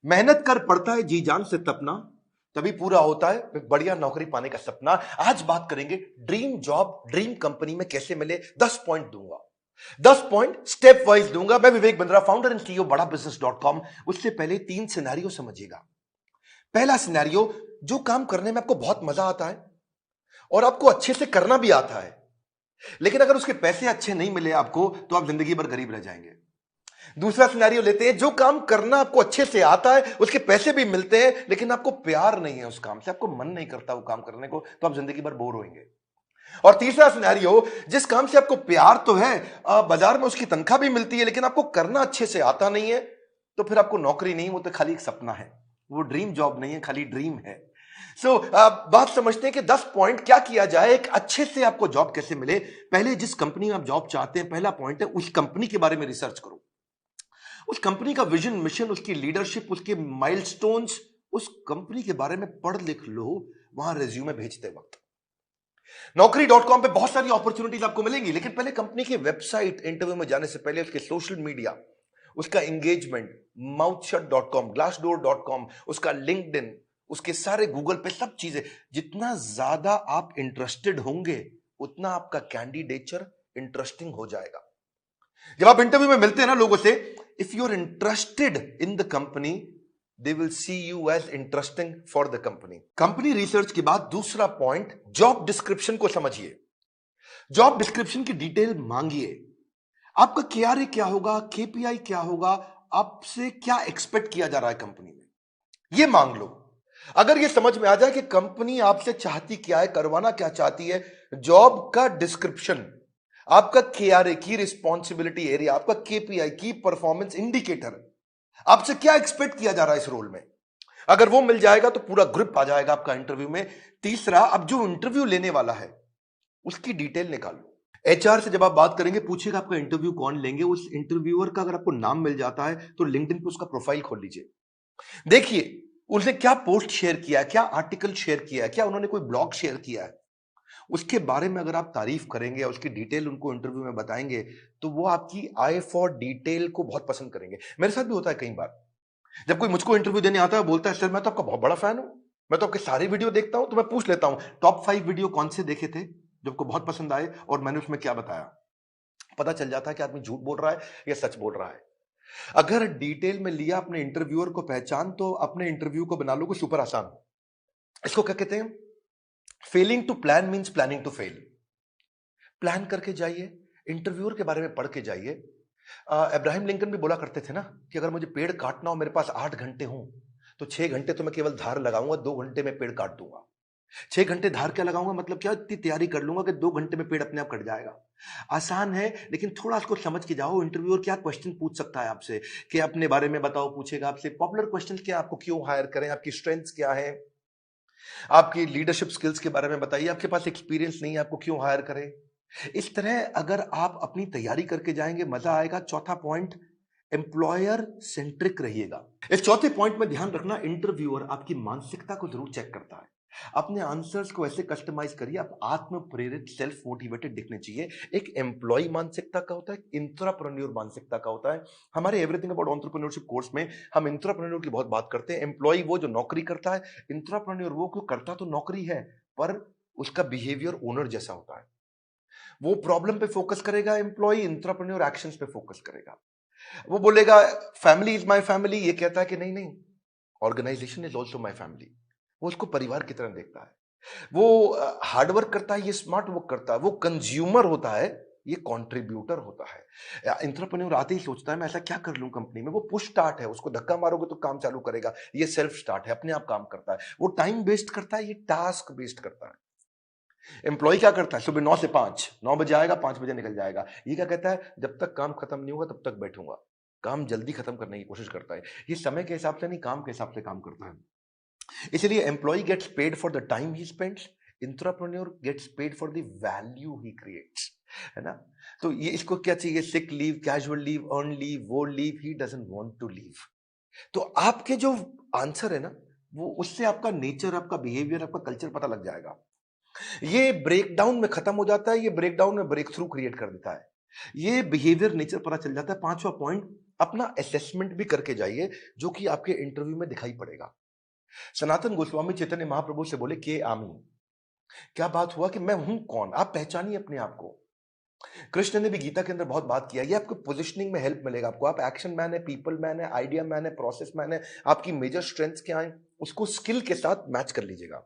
मेहनत कर पड़ता है जी जान से तपना, तभी पूरा होता है एक बढ़िया नौकरी पाने का सपना। आज बात करेंगे ड्रीम जॉब ड्रीम कंपनी में कैसे मिले। 10 पॉइंट दूंगा, 10 पॉइंट स्टेप वाइज दूंगा। मैं विवेक बंद्रा, फाउंडर एंड सीईओ बड़ा बिजनेस.com। उससे पहले 3 सिनेरियो समझिएगा। पहला सिनेरियो, जो काम करने में आपको बहुत मजा आता है और आपको अच्छे से करना भी आता है, लेकिन अगर उसके पैसे अच्छे नहीं मिले आपको तो आप जिंदगी भर गरीब रह जाएंगे। दूसरा सिनेरियो लेते हैं, जो काम करना आपको अच्छे से आता है, उसके पैसे भी मिलते हैं, लेकिन आपको प्यार नहीं है उस काम से, आपको मन नहीं करता वो काम करने को, तो आप जिंदगी भर बोर होंगे। और तीसरा सिनेरियो, जिस काम से आपको प्यार तो है, बाजार में उसकी तनख्वाह भी मिलती है, लेकिन आपको करना अच्छे से आता नहीं है, तो फिर आपको नौकरी नहीं, वो तो खाली एक सपना है, वो ड्रीम जॉब नहीं है, खाली ड्रीम है। बात समझते हैं कि 10 पॉइंट क्या किया जाए, एक अच्छे से आपको जॉब कैसे मिले। पहले जिस कंपनी में आप जॉब चाहते हैं, पहला पॉइंट है उस कंपनी के बारे में रिसर्च करो। उस कंपनी का विजन, मिशन, उसकी लीडरशिप, उसके माइलस्टोन्स, उस कंपनी के बारे में पढ़ लिख लो वहां रिज्यूमे भेजते वक्त। नौकरी.com पे बहुत सारी अपॉर्चुनिटीज आपको मिलेंगी, लेकिन पहले कंपनी की वेबसाइट, इंटरव्यू में जाने से पहले उसके सोशल मीडिया, उसका एंगेजमेंट, माउथशट.com, ग्लासडोर.com, उसका लिंक्डइन, उसके सारे गूगल पे सब चीजें। जितना ज्यादा आप इंटरेस्टेड होंगे उतना आपका कैंडिडेचर इंटरेस्टिंग हो जाएगा। जब आप इंटरव्यू में मिलते हैं ना लोगों से, if you are interested in the company, they will see you as interesting for the company. Company research के बाद दूसरा पॉइंट, जॉब डिस्क्रिप्शन को समझिए। जॉब डिस्क्रिप्शन की डिटेल मांगिए। आपका केआरए क्या होगा, केपीआई क्या होगा, आपसे क्या एक्सपेक्ट किया जा रहा है कंपनी में, यह मांग लो। अगर यह समझ में आ जाए कि कंपनी आपसे चाहती क्या है, करवाना क्या चाहती है, जॉब का डिस्क्रिप्शन, आपका केआरए की रिस्पॉन्सिबिलिटी एरिया, आपका केपीआई की परफॉर्मेंस इंडिकेटर, आपसे क्या एक्सपेक्ट किया जा रहा है इस रोल में, अगर वो मिल जाएगा तो पूरा ग्रुप आ जाएगा आपका इंटरव्यू में। तीसरा, अब जो इंटरव्यू लेने वाला है उसकी डिटेल निकालो। एचआर से जब आप बात करेंगे, पूछेगा आपका इंटरव्यू कौन लेंगे, उस इंटरव्यूअर का अगर आपको नाम मिल जाता है तो लिंक्डइन पे उसका प्रोफाइल खोल लीजिए। देखिए उसने क्या पोस्ट शेयर किया है, क्या आर्टिकल शेयर किया है, क्या उन्होंने कोई ब्लॉग शेयर किया है, उसके बारे में अगर आप तारीफ करेंगे, उसकी डिटेल उनको इंटरव्यू में बताएंगे, तो वो आपकी आई फॉर डिटेल को बहुत पसंद करेंगे। मेरे साथ भी होता है कई बार, जब कोई मुझको इंटरव्यू देने आता है, बोलता है सर मैं तो आपका बहुत बड़ा फैन हूं, मैं तो आपके सारे वीडियो देखता हूं, तो मैं पूछ लेता हूं टॉप 5 वीडियो कौन से देखे थे जो आपको बहुत पसंद आए और मैंने उसमें क्या बताया। पता चल जाता है कि आदमी झूठ बोल रहा है या सच बोल रहा है। अगर डिटेल में लिया अपने इंटरव्यूअर को पहचान, तो अपने इंटरव्यू को बना लोगे सुपर आसान। इसको क्या कहते हैं, failing to plan means planning to fail. Plan करके जाइए, इंटरव्यूअर के बारे में पढ़ के जाइए। अब्राहम लिंकन भी बोला करते थे ना कि अगर मुझे पेड़ काटना हो, मेरे पास 8 घंटे हो, तो 6 घंटे तो मैं केवल धार लगाऊंगा, 2 घंटे में पेड़ काट दूंगा। 6 घंटे धार क्या लगाऊंगा, मतलब क्या, इतनी तैयारी कर लूंगा कि 2 घंटे में पेड़ अपने आप कट जाएगा। आसान है, लेकिन थोड़ा इसको समझ के जाओ। इंटरव्यूअर क्या क्वेश्चन पूछ सकता है आपसे, कि अपने बारे में बताओ, पूछेगा आपसे पॉपुलर क्वेश्चन क्या, आपको क्यों हायर करें, आपकी स्ट्रेंथ्स क्या है, आपकी लीडरशिप स्किल्स के बारे में बताइए, आपके पास एक्सपीरियंस नहीं है, आपको क्यों हायर करें। इस तरह अगर आप अपनी तैयारी करके जाएंगे, मजा आएगा। चौथा पॉइंट, एम्प्लॉयर सेंट्रिक रहिएगा। इस चौथे पॉइंट में ध्यान रखना, इंटरव्यूअर आपकी मानसिकता को जरूर चेक करता है। अपने आंसर्स को ऐसे कस्टमाइज करिए, आप आत्म प्रेरित, सेल्फ मोटिवेटेड दिखने चाहिए। एक एम्प्लॉय मानसिकता का होता है, इंट्राप्रेन्योर मानसिकता का होता है। हमारे एवरीथिंग अबाउट एंटरप्रेन्योरशिप कोर्स में हम इंट्राप्रेन्योर की बहुत बात करते हैं। एम्प्लॉय वो जो नौकरी करता है, इंट्राप्रेन्योर वो क्यों करता तो नौकरी है, पर उसका बिहेवियर ओनर जैसा होता है। वो प्रॉब्लम पे फोकस करेगा, एम्प्लॉय इंट्राप्रेन्योर एक्शंस पे फोकस करेगा। वो बोलेगा फैमिली इज माय फैमिली, ये कहता है कि नहीं नहीं, organisation is also my family. वो उसको परिवार की तरह देखता है। वो हार्डवर्क करता है, ये स्मार्ट वर्क करता है। वो कंज्यूमर होता है, ये कंट्रीब्यूटर होता है। एंटरप्रेन्योर आते ही सोचता है मैं ऐसा क्या कर लूं कंपनी में। वो पुश स्टार्ट है, उसको धक्का मारोगे तो काम चालू करेगा। ये सेल्फ स्टार्ट है, अपने आप काम करता है। वो टाइम वेस्ट करता है, ये टास्क वेस्ट करता है। एम्प्लॉय क्या करता है, सुबह 9 से 5, 9 बजे आएगा, 5 बजे निकल जाएगा। ये क्या कहता है, जब तक काम खत्म नहीं होगा तब तक बैठूंगा। काम जल्दी खत्म करने की कोशिश करता है। ये समय के हिसाब से नहीं, काम के हिसाब से काम करता है। इसलिए employee gets paid for the time he spends, intrapreneur gets paid for the value he creates, है ना। तो ये इसको क्या चाहिए, sick leave, casual leave, earn leave, वो leave he doesn't want to leave. तो आपके जो आंसर है ना, वो उससे आपका नेचर, आपका बिहेवियर, आपका कल्चर पता लग जाएगा। ये ब्रेकडाउन में खत्म हो जाता है, ये ब्रेकडाउन में ब्रेक थ्रू क्रिएट कर देता है। ये बिहेवियर नेचर पता चल जाता है। पांचवा पॉइंट, अपना असेसमेंट भी करके जाइए, जो कि आपके इंटरव्यू में दिखाई पड़ेगा। सनातन गोस्वामी चैतन्य महाप्रभु से बोले, के आमी, क्या बात हुआ कि मैं हूं कौन, आप पहचानिए अपने आप को। कृष्ण ने भी गीता के अंदर बहुत बात किया, ये आपको पोजिशनिंग में हेल्प मिलेगा आपको। आप एक्शन मैन है, पीपल मैन है, आइडिया मैन है, प्रोसेस मैन है, आपकी मेजर स्ट्रेंथ्स क्या है, उसको स्किल के साथ मैच कर लीजिएगा।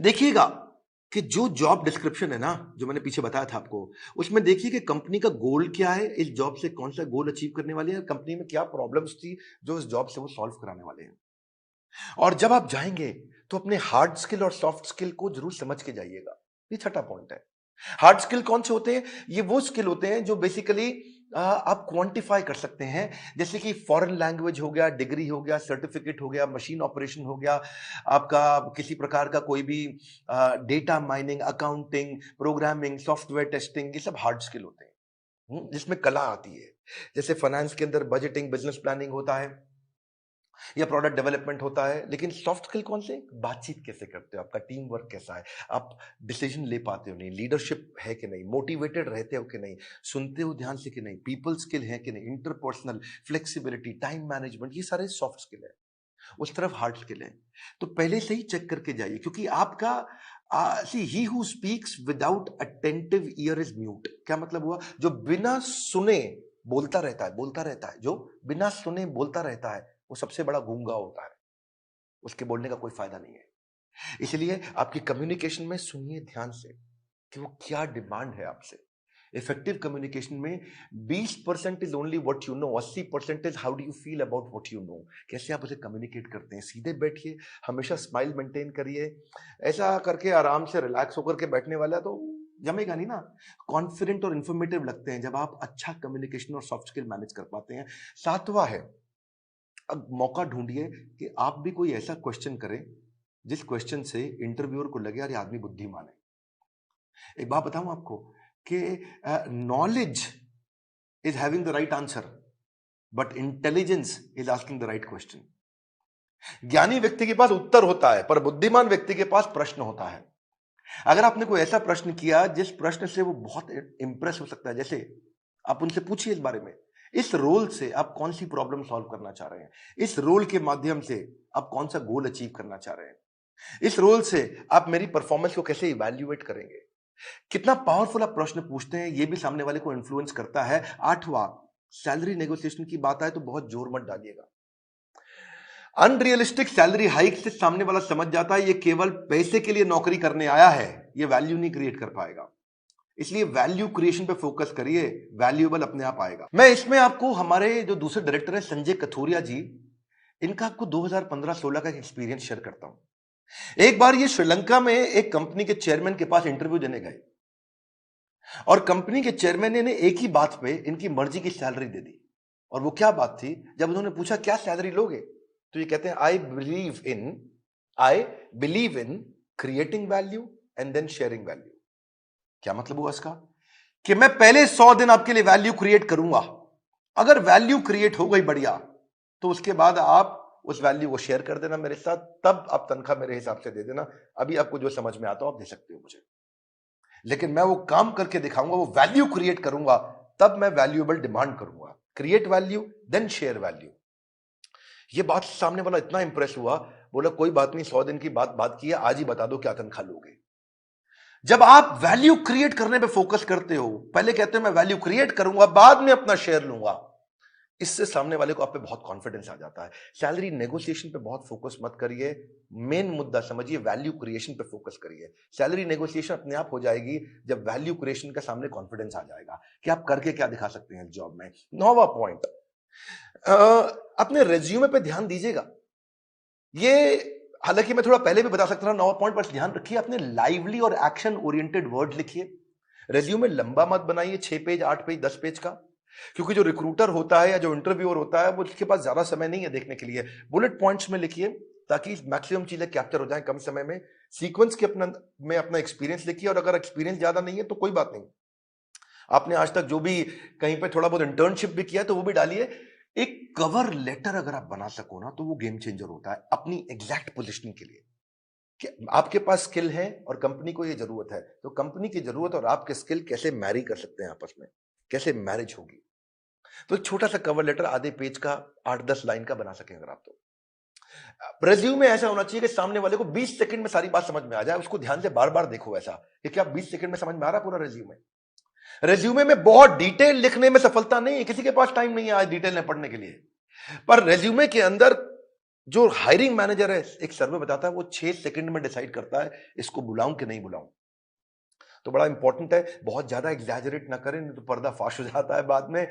देखिएगा कि जो जॉब डिस्क्रिप्शन है ना, जो मैंने पीछे बताया था आपको, उसमें देखिए कि कंपनी का गोल क्या है, इस जॉब से कौन सा गोल अचीव करने वाले हैं, कंपनी में क्या प्रॉब्लम्स थी जो इस जॉब से वो सॉल्व कराने वाले हैं। और जब आप जाएंगे तो अपने हार्ड स्किल और सॉफ्ट स्किल को जरूर समझ के जाइएगा। ये छठा पॉइंट है। हार्ड स्किल कौन से होते हैं? ये वो स्किल होते हैं जो बेसिकली आप क्वांटिफाई कर सकते हैं, जैसे कि फॉरेन लैंग्वेज हो गया, डिग्री हो गया, सर्टिफिकेट हो गया, मशीन ऑपरेशन हो गया, आपका किसी प्रकार का कोई भी data mining, accounting, programming, software testing, ये सब हार्ड स्किल होते हैं। जिसमें कला आती है। जैसे फाइनेंस के अंदर बजटिंग, बिजनेस प्लानिंग होता है या प्रोडक्ट डेवलपमेंट होता है। लेकिन सॉफ्ट स्किल कौन से? बातचीत कैसे करते हो, आपका टीम वर्क कैसा है, आप डिसीजन ले पाते हो नहीं, लीडरशिप है कि नहीं, मोटिवेटेड रहते हो कि नहीं, सुनते हो ध्यान से कि नहीं, पीपल स्किल है कि नहीं, इंटरपर्सनल फ्लेक्सिबिलिटी, टाइम मैनेजमेंट, ये सारे सॉफ्ट स्किल है। उस तरफ हार्ड स्किल है। तो पहले से ही चेक करके जाइए, क्योंकि आपका सी he who speaks without attentive ear is mute. क्या मतलब हुआ? जो बिना सुने बोलता रहता है, बोलता रहता है, जो बिना सुने बोलता रहता है, वो सबसे बड़ा गूंगा होता है। उसके बोलने का कोई फायदा नहीं है। इसलिए आपकी कम्युनिकेशन में सुनिए ध्यान से कि वो क्या डिमांड है आपसे। इफेक्टिव कम्युनिकेशन में 20% is only what you know, 80% is how do you feel about what you know. कैसे आप उसे कम्युनिकेट करते हैं। सीधे बैठिए, हमेशा स्माइल मेंटेन करिए। ऐसा करके आराम से रिलैक्स होकर के बैठने वाला तो जमेगा नहीं ना। कॉन्फिडेंट और इंफॉर्मेटिव लगते हैं जब आप अच्छा कम्युनिकेशन और सॉफ्ट स्किल मैनेज कर पाते हैं। सातवां है, अब मौका ढूंढिए कि आप भी कोई ऐसा क्वेश्चन करें जिस क्वेश्चन से इंटरव्यूअर को लगे यार ये आदमी बुद्धिमान है। एक बात बताऊं आपको कि knowledge is having the right answer, but intelligence is asking the right question. ज्ञानी व्यक्ति के पास उत्तर होता है, पर बुद्धिमान व्यक्ति के पास प्रश्न होता है। अगर आपने कोई ऐसा प्रश्न किया जिस प्रश्न से वो बहुत इंप्रेस हो सकता है, जैसे आप उनसे पूछिए इस बारे में, इस रोल से आप कौन सी प्रॉब्लम सॉल्व करना चाह रहे हैं, इस रोल के माध्यम से आप कौन सा गोल अचीव करना चाह रहे हैं, इस रोल से आप मेरी परफॉर्मेंस को कैसे इवैल्यूएट करेंगे। कितना पावरफुल आप प्रश्न पूछते हैं, यह भी सामने वाले को इन्फ्लुएंस करता है। आठवां, सैलरी नेगोशिएशन की बात आए तो बहुत जोर मत डालिएगा। अनरियलिस्टिक सैलरी हाइक से सामने वाला समझ जाता है ये केवल पैसे के लिए नौकरी करने आया है, ये वैल्यू नहीं क्रिएट कर पाएगा। इसलिए वैल्यू क्रिएशन पे फोकस करिए, वैल्यूएबल अपने आप आएगा। मैं इसमें आपको हमारे जो दूसरे डायरेक्टर है संजय कथोरिया जी, इनका आपको 2015-16 का एक्सपीरियंस शेयर करता हूं। एक बार ये श्रीलंका में एक कंपनी के चेयरमैन के पास इंटरव्यू देने गए और कंपनी के चेयरमैन ने एक ही बात पे इनकी मर्जी की सैलरी दे दी। और वो क्या बात थी? जब उन्होंने पूछा क्या सैलरी लोगे, तो ये कहते हैं I believe in creating value and then sharing value. क्या मतलब हुआ इसका? कि मैं पहले 100 दिन आपके लिए वैल्यू क्रिएट करूंगा, अगर वैल्यू क्रिएट हो गई बढ़िया, तो उसके बाद आप उस वैल्यू को शेयर कर देना मेरे साथ, तब आप तनख्वाह मेरे हिसाब से दे देना। अभी आपको जो समझ में आता हो आप दे सकते हो मुझे, लेकिन मैं वो काम करके दिखाऊंगा, वो वैल्यू क्रिएट करूंगा, तब मैं वैल्यूएबल डिमांड करूंगा। Create value then share value. ये बात सामने वाला इतना इंप्रेस हुआ, बोला कोई बात नहीं, 100 दिन की बात की है, आज ही बता दो क्या तनख्वाह लोगे। जब आप वैल्यू क्रिएट करने पे फोकस करते हो, पहले कहते हो मैं वैल्यू क्रिएट करूंगा बाद में अपना शेयर लूंगा, इससे सामने वाले को आप पे बहुत कॉन्फिडेंस आ जाता है। सैलरी नेगोशिएशन पे बहुत फोकस मत करिए, मेन मुद्दा समझिए, वैल्यू क्रिएशन पे फोकस करिए। सैलरी नेगोशिएशन अपने आप हो जाएगी जब वैल्यू क्रिएशन का सामने कॉन्फिडेंस आ जाएगा कि आप करके क्या दिखा सकते हैं जॉब में। 9वां पॉइंट, अपने रेज्यूमे पे ध्यान दीजिएगा। ये हालांकि मैं थोड़ा पहले भी बता सकता था 9वां पॉइंट, पर ध्यान रखिए अपने लाइवली और एक्शन ओरिएंटेड वर्ड लिखिए। रेज्यूमे लंबा मत बनाइए, 6 पेज, 8 पेज, 10 पेज का, क्योंकि जो रिक्रूटर होता है या जो इंटरव्यूअर होता है वो उसके पास ज्यादा समय नहीं है देखने के लिए। बुलेट पॉइंट्स में लिखिए ताकि मैक्सिमम चीजें कैप्चर हो जाए कम समय में। सीक्वेंस के अपना एक्सपीरियंस लिखिए, और अगर एक्सपीरियंस ज्यादा नहीं है तो कोई बात नहीं, आपने आज तक जो भी कहीं पे थोड़ा बहुत इंटर्नशिप भी किया तो वो भी डालिए। एक कवर लेटर अगर आप बना सको ना, तो वो गेम चेंजर होता है अपनी एग्जैक्ट पोजिशनिंग के लिए। कि आपके पास स्किल है और कंपनी को ये जरूरत है, तो कंपनी की जरूरत और आपके स्किल कैसे मैरी कर सकते हैं आपस में, कैसे मैरिज होगी। तो एक छोटा सा कवर लेटर आधे पेज का 8-10 लाइन का बना सकें अगर आप तो। रेज्यूमे ऐसा होना चाहिए कि सामने वाले को 20 सेकंड में सारी बात समझ में आ जाए, उसको ध्यान से बार बार देखो ऐसा कि क्या 20 सेकंड में समझ में आ रहा पूरा रेज्यूमे। रेज्यूमे में बहुत डिटेल लिखने में सफलता नहीं है, किसी के पास टाइम नहीं है आज डिटेल में पढ़ने के लिए। पर रेज्यूमे के अंदर जो हायरिंग मैनेजर है, एक सर्वे बताता है वो 6 सेकंड में डिसाइड करता है इसको बुलाऊं कि नहीं बुलाऊं। तो बड़ा इंपॉर्टेंट है, बहुत ज्यादा एग्जैजरेट ना करें नहीं तो पर्दा फाश हो जाता है बाद में।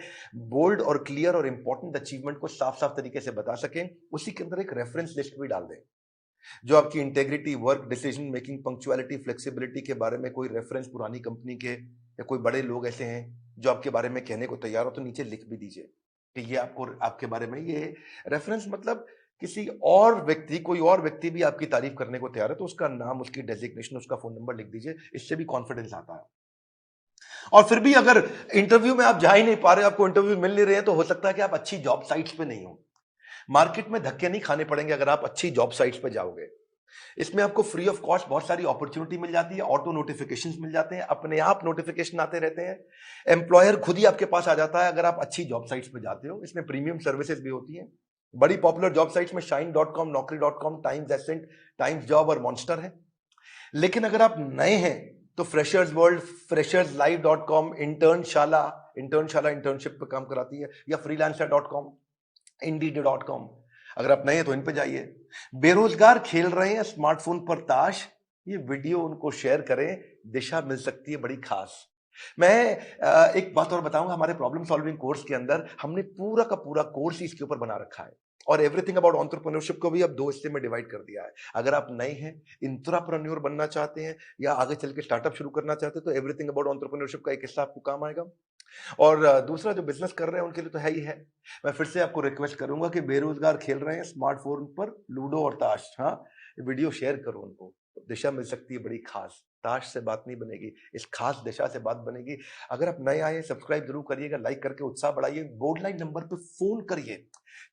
बोल्ड और क्लियर और इंपॉर्टेंट अचीवमेंट को साफ साफ तरीके से बता सकें। उसी के अंदर एक रेफरेंस लिस्ट भी डाल दें जो आपकी integrity, work, decision making, punctuality, flexibility के बारे में कोई रेफरेंस पुरानी कंपनी के या कोई बड़े लोग ऐसे हैं जो आपके बारे में कहने को तैयार हो तो नीचे लिख भी दीजिए कि ये आपको आपके बारे में ये रेफरेंस, मतलब किसी और व्यक्ति, कोई और व्यक्ति भी आपकी तारीफ करने को तैयार है तो उसका नाम, उसकी डेजिग्नेशन, उसका फोन नंबर लिख दीजिए। इससे भी कॉन्फिडेंस आता है। और फिर भी अगर इंटरव्यू में आप जा ही नहीं पा रहे, आपको इंटरव्यू मिल नहीं रहे हैं, तो हो सकता है कि आप अच्छी जॉब साइट्स पे नहीं हो। मार्केट में धक्के नहीं खाने पड़ेंगे अगर आप अच्छी जॉब साइट्स पे जाओगे। इसमें आपको फ्री ऑफ कॉस्ट बहुत सारी अपॉर्चुनिटी मिल जाती है, ऑटो नोटिफिकेशंस मिल जाते हैं, अपने आप नोटिफिकेशन आते रहते हैं, एम्प्लॉयर खुद ही आपके पास आ जाता है अगर आप अच्छी जॉब साइट्स पे जाते हो। इसमें प्रीमियम सर्विसेज भी होती हैं। बड़ी पॉपुलर जॉब साइट्स में shine.com, naukri.com, Times Ascent, Times job और मॉन्स्टर है। लेकिन अगर आप नए हैं तो freshers world, fresherslive.com, Internshala internship पे काम कराती है, या freelancer.com, indeed.com। अगर आप नए हैं तो इन पे जाइए। बेरोजगार खेल रहे हैं स्मार्टफोन पर ताश, ये वीडियो उनको शेयर करें, दिशा मिल सकती है बड़ी खास। मैं एक बात और बताऊंगा, हमारे प्रॉब्लम सॉल्विंग कोर्स के अंदर हमने पूरा का पूरा कोर्स इसके ऊपर बना रखा है और एवरीथिंग अबाउट एंटरप्रेन्योरशिप को भी अब 2 हिस्से में डिवाइड कर दिया है। अगर आप नए हैं, इंट्राप्रेन्योर बनना चाहते हैं या आगे चल के स्टार्टअप शुरू करना चाहते हैं तो एवरीथिंग अबाउट एंटरप्रेन्योरशिप का एक हिस्सा आपको काम आएगा। और दूसरा जो बिजनेस कर रहे हैं उनके लिए तो है ही है। मैं फिर से आपको रिक्वेस्ट करूंगा कि बेरोजगार खेल रहे हैं स्मार्टफोन पर लूडो और ताश, हाँ, वीडियो शेयर करो उनको, दिशा मिल सकती है बड़ी खास। ताश से बात नहीं बनेगी, इस खास दिशा से बात बनेगी। अगर आप नए आए, सब्सक्राइब जरूर करिएगा, लाइक करके उत्साह बढ़ाइए, बोर्ड लाइन नंबर पे फोन करिए,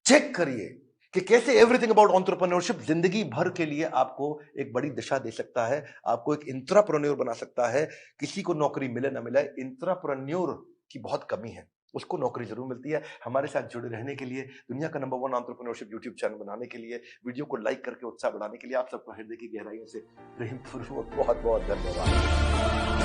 चेक करिए कि कैसे एवरीथिंग अबाउट एंटरप्रेन्योरशिप जिंदगी भर के लिए आपको एक बड़ी दिशा दे सकता है, आपको एक इंट्राप्रेन्योर बना सकता है। किसी को नौकरी मिले ना मिले, इंट्राप्रेन्योर की बहुत कमी है, उसको नौकरी जरूर मिलती है। हमारे साथ जुड़े रहने के लिए, दुनिया का नंबर 1 एंटरप्रेन्योरशिप यूट्यूब चैनल बनाने के लिए, वीडियो को लाइक करके उत्साह बढ़ाने के लिए आप सबका हृदय की गहराइयों से प्रेम पूर्वक बहुत बहुत धन्यवाद।